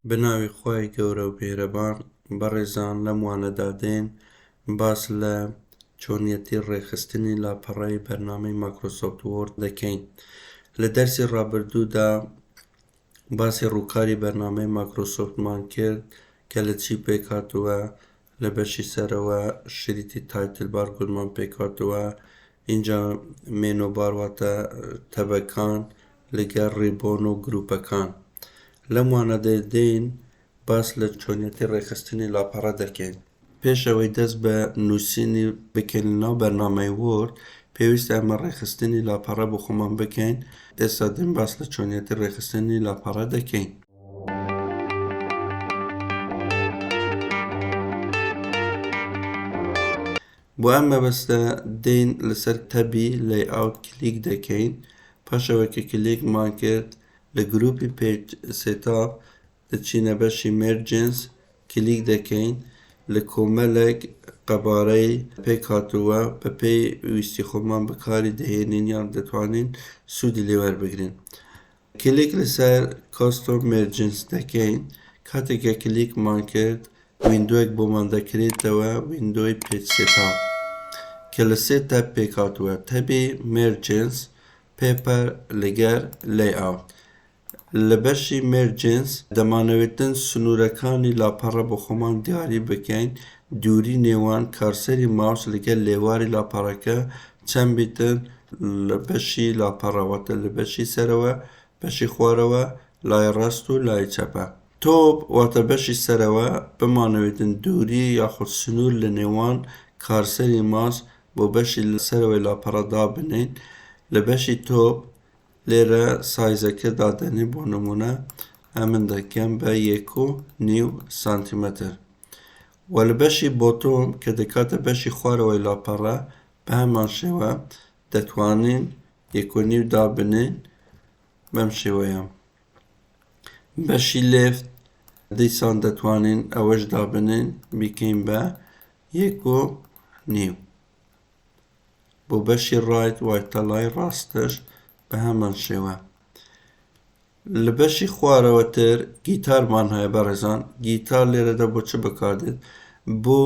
بناوی خوای گەورە و بێرەبان بەڕێزان لەم وانەدادێن باس لە چۆنیەتی ڕێخستنی لاپەڕەی بەرنامەی مایکرۆسۆفت وۆرد دەکەین. لە دەرسی ڕابردوودا باسی ڕووکاری بەرنامەی مایکرۆسۆفتمان کرد کە لە چی پێکاتووە، لە بەشی سەرەوە شریتی تایتل بار گوتمان پێکاتووە، اینجا مێنۆبار واتە تەبەکان لەگەڵ ڕیبۆن و گروپەکان. لەم وانەدەدەین باس لە چۆنیەتی ڕێخستنی لاپەڕە دەکەین. پێشەوەی دەست بە نووسینی بکەین لەناو بەرنامەی وۆرد پێویستە ئەمە ڕێخستنی لاپەڕە بۆ خۆمان بکەین. ئێستا دێین باس لە چۆنیەتی ڕێخستنی لاپەڕە دەکەین. بۆ ئەم مەبەستە دێین لەسەر تەبی لەیئاوت کلیک دەکەین. پاشەوە کە کلیکمان کرد لە گروپی پێج سێتاپ دەچینە بەشی مێرجنس کلیک دەکەین. لە کۆمەڵێک قەبارەی پێکاتووە بە پێی ویستی خۆمان بەکاری دەهێنین یان دەتوانین سوودی لێ وەربگرین. کلیک لەسەر کاستۆم مێرجنس دەکەین. کاتێکە کلیکمان کرد ویندۆیەک بۆمان دەکرێتەوە، ویندۆی پێج سێتاپ کە لە سێ تەب پێکاتووە: تەبی مێرجنس، پێپەر لەگەر لەیئاوت. لە بەشی مێرجنس دەمانەوێتن سنوورەکانی لاپەڕە بۆ خۆمان دیاری بکەین. دووری نێوان کارسەری ماوس لەگەل لێواری لاپەڕەکە چەند بیتن لە بەشی لاپەڕە، واتە لە بەشی سەرەوە، بەشی خوارەوە، لای ڕاست و لای چەپە. تۆپ واتە بەشی سەرەوە بمانەوێتن دووری یاخود سنوور لە نێوان کارسەری ماوس بۆ بەشی سەرەوەی لاپەڕە دابنین. لە بەشی تۆپ لێرە سایزەکە دادەنی، بۆ نمونە ئەمن دەکەم بە 1.5 سانتیمەتر. و لە بەشی بۆتۆم کە دەکاتە بەشی خوارەوەی لاپەڕە بە هەمان شێوە دەتوانین 1.5 دابنین بەم شێوەیە. بەشی لێفت دیسان دەتوانین ئەوەش دابنین بیکەین بە 1.5. بۆ بەشی ڕایت واتە لای ڕاستش بە هەمان شێوە. لە بەشی خوارەوەتر گیتارمان هەیە بەڕێزان. گیتار لێرەدا بۆ چ بەکاردێت؟ بۆ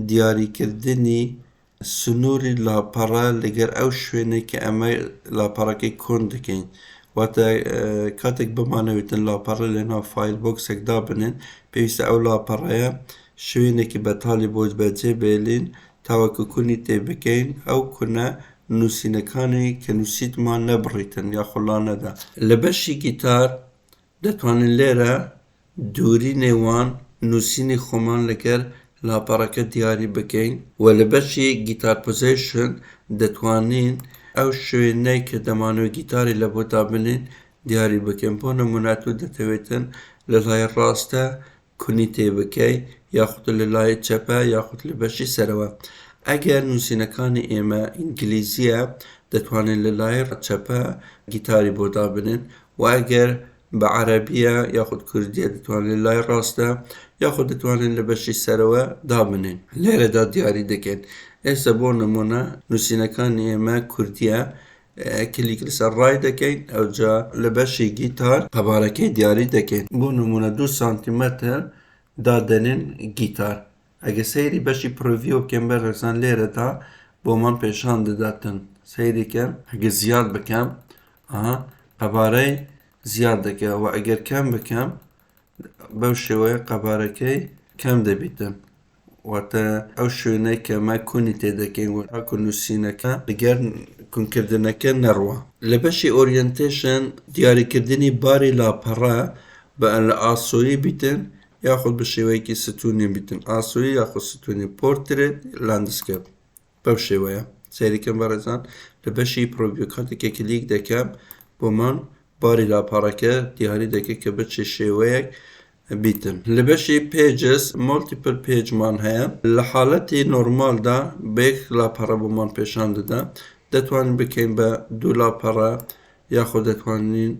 دیاریکردنی سنووری لاپەڕە لەگەر ئەو شوێنێک کە ئەمە لاپەڕەکەی کۆن دەکەین. واتە کاتێک بمانەوێتن لاپەڕە لەناو فایل بۆکسێک دابنین پێویستە ئەو لاپەڕەیە شوێنێکی بەتاڵی بۆ بەجێبهێڵین تاوەکو کونی تێ بکەین، ئەو کونە نووسینەکانی کە نووسیتمان نەبڕیتن یاخود لا نەدا. لە بەشی گیتار دەتوانین لێرە دووری نێوان نووسینی خۆمان لەگەر لاپەڕەکە دیاری بکەین. و لە بەشی گیتار پۆزیشن دەتوانین ئەو شوێنەی کە دەمانەوێت گیتاری لە بۆ دابنین دیاری بکەین. بۆ نمونە تۆ دەتەوێتن لە لای ڕاستە کونی تێ بکەی یاخود لە لای چەپە یاخود لە بەشی سەرەوە. ئەگەر نووسینەکانی ئێمە ئینگلیزیە دەتوانین لە لای چەپە گیتاری بۆ دابنین، و ئەگەر بە عەرەبیە یاخود کوردیە دەتوانین لای ڕاستە یاخود دەتوانین لە بەشی سەرەوە دابنین. لێرەدا دیاری دەکەین. ئێستا بۆ نمونە نووسینەکانی ئێمە کوردیە، کلیک لەسەر ڕای دەکەین، ئەوجا لە بەشی گیتار قەبارەکەی دیاری دەکەین. بۆ نمونە 2 سانتیمەتر دادەنین گیتار. ئەگە سەیری بەشی پرۆڤیۆ بکەم بەڕێزان لێرەدا بۆمان پێشان دەداتن. سەیریکەم ئەگە زیاد بکەم قەبارەی زیاد دەکەم، و ئەگەر کەم بکەم بەو شێوەیە قەبارەکەی کەم دەبیتن. واتە ئەو شوێنەی کە ئەمە کونی تێ دەکەین و تاکو نووسینەکە لەگەر کونکردنەکە نەڕوە. لە بەشی ئۆریەنتیشن دیاریکردنی باری لاپەڕە بە لە ئاسۆیی بیتن یاخود بە شێوەیەکی ستوونی بیتن. ئاسۆیی یاخود ستوونی، پۆرترێت، لاندسکێپ. بەو شێوەیە سەیریکەم بەڕێزان. لە بەشی پرۆڤیۆ کاتێکە کلیک دەکەم بۆمان باری لاپەڕەکە دیاری دەکەێت کە بە چه شێوەیەک بیتن. لە بەشی پێجز مۆلتیپل پێجمان هەیە. لە حاڵەتی نۆرمالدا بەیەک لاپەڕە بۆمان پێشان دەدا. دەتوانین بکەین بە 2 لاپەڕە یاخود دەتوانین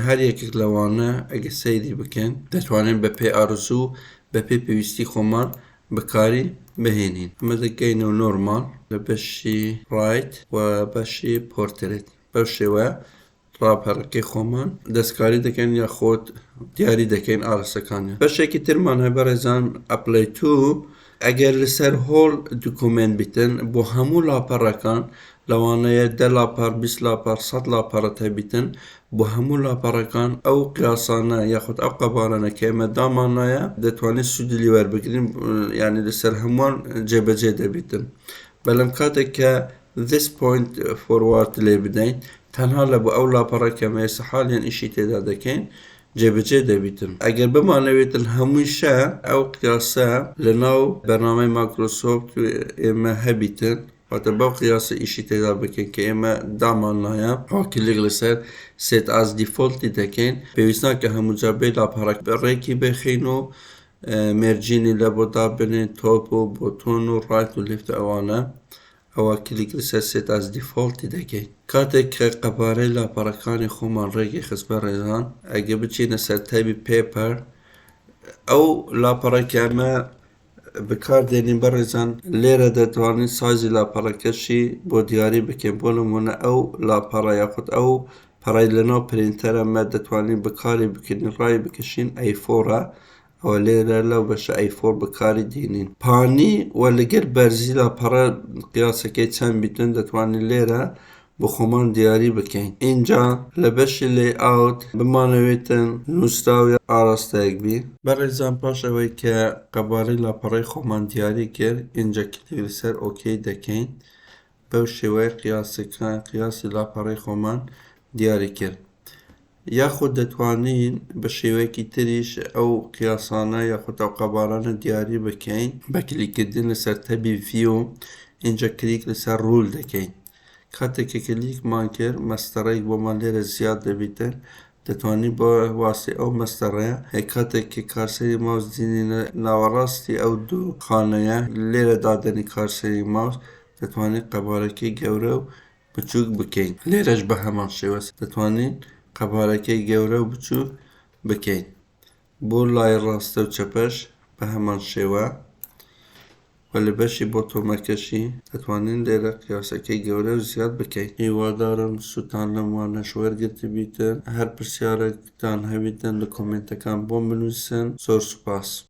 هەر یەکێک لەوانە ئەگە سەیری بکەین دەتوانین بە پێی ئارزوو بە پێی پێویستی خۆمان بەکاری بهێنین. ئەمە دەگەینەوە نۆرمال لە بەشی ڕایت و بەشی پۆرترێت. بەو شێوە راپەرەکەی خۆمان دەستکاری دەکەین یاخۆت دیاری دەکەین ئارەسەکانیان. بەشێکی ترمان هەیە بەڕێزان ئەپلەی تو ئەگەر لەسەر هۆڵ دوکومنت بیتن بۆ هەموو لاپەڕەکان لەوانەیە 10 لاپەر 20 لاپەر 100 لاپەرەت هەبیتن بۆ هەموو لاپەڕەکان ئەو قیاسانە یاخود ئەو قەبارانە کە ئێمە دامانایە دەتوانێت سوودی وەربگرین یعنی لەسەر هەمووان جێبەجێ دەبیتن. بەلەم کاتێک کە this point forward لێ بدەین تەنها لە بۆ ئەو لاپەڕەکەمە ئێستا حالیان ئیشی تێدا دەکەین جێبەجێ دەبیتن. ئەگەر بمانەوێتن هەموویشە ئەو قیاسە لە ناو بەرنامەی مایکرۆسۆفت ئێمە هەبیتن واتە بەو قیاسە ئیشی تێدا بکەین کە ئێمە دامانایە کلیک لەسەر set as default دەکەین پێویست ناکە هەموو جا بێ لاپەڕەک ڕێکی بخین و مێرجینی لە بۆ دابنێن تۆپ و بۆتۆن و ڕایت و لفت ئەوانە ئەوە کلیک لەسەر set as default دەکەین. کاتێک کە قەبارەی لاپەڕەکانی خۆمان ڕێکی خست بەڕێزان ئەگە بچینە سەر تایبی پێپەر ئەو لاپەڕێکی ئەمە بەکاردێنین بەڕێزان لێرە دەتوانین سایزی لاپەڕەکەشی بۆ دیاری بکەین بۆ نمونە ئەو لاپەڕە یاخود ئەو پەڕای لەناو پرینتەرەمە دەتوانین بەکاری بکەین ڕای بکەشین ئەیفۆرە ئەوە لێرە لەو بەشە ئەیفۆر بەکاری دێنین پانی وە لەگەر بەرزی لاپەڕە قیاسەکەی چەند بیتن دەتوانین لێرە بۆ خۆمان دیاری بکەین. اینجا لە بەشی لێئاوت بمانەوێتن نووسراوی ئاراستەیەک بی بەڕێزان پاش ئەوەی کە قەبارەی لاپەڕەی خۆمان دیاری کرد اینجا کلیک لەسەر ئۆکەی دەکەین بەو شێوەیە قیاسی لاپەڕەی خۆمان دیاری کرد. یاخود دەتوانین بە شێوەیەکی تریش ئەو قیاسانە یاخود ئەو قەبارانە دیاری بکەین بە کلیککردن لەسەر تەبی ڤیو اینجا کلیک لەسەر ڕول دەکەین. کاتێککە کلیکمان کرد مەستەڕەیەک بۆمان لێرە زیاد دەبیتن دەتوانین بۆ واسی ئەو مەستەڕەیە کاتێکی کارسەری ماوس دینینە ناوەڕاستی ئەو دوو خانەیە لێرە دادەنی کارسەری ماوس دەتوانین قەبارەکەی گەورە و بچووک بکەین. لێرەش بە هەمان شێوە دەتوانین قەبارەکەی گەورە و بچوو بکەین. بۆ لای ڕاستە و چەپەش بە هەمان شێوە و لە بەشی بۆ تۆمەکەشی دەتوانین لێرە قیاسەکەی گەورە و زیاد بکەین. هیوادارم سووتان لەموانەش وەرگرتی بیتن هەر پرسیارێکتان هەبیتن لە کۆمنتەکان بۆم بنووسن. زۆر سوپاس.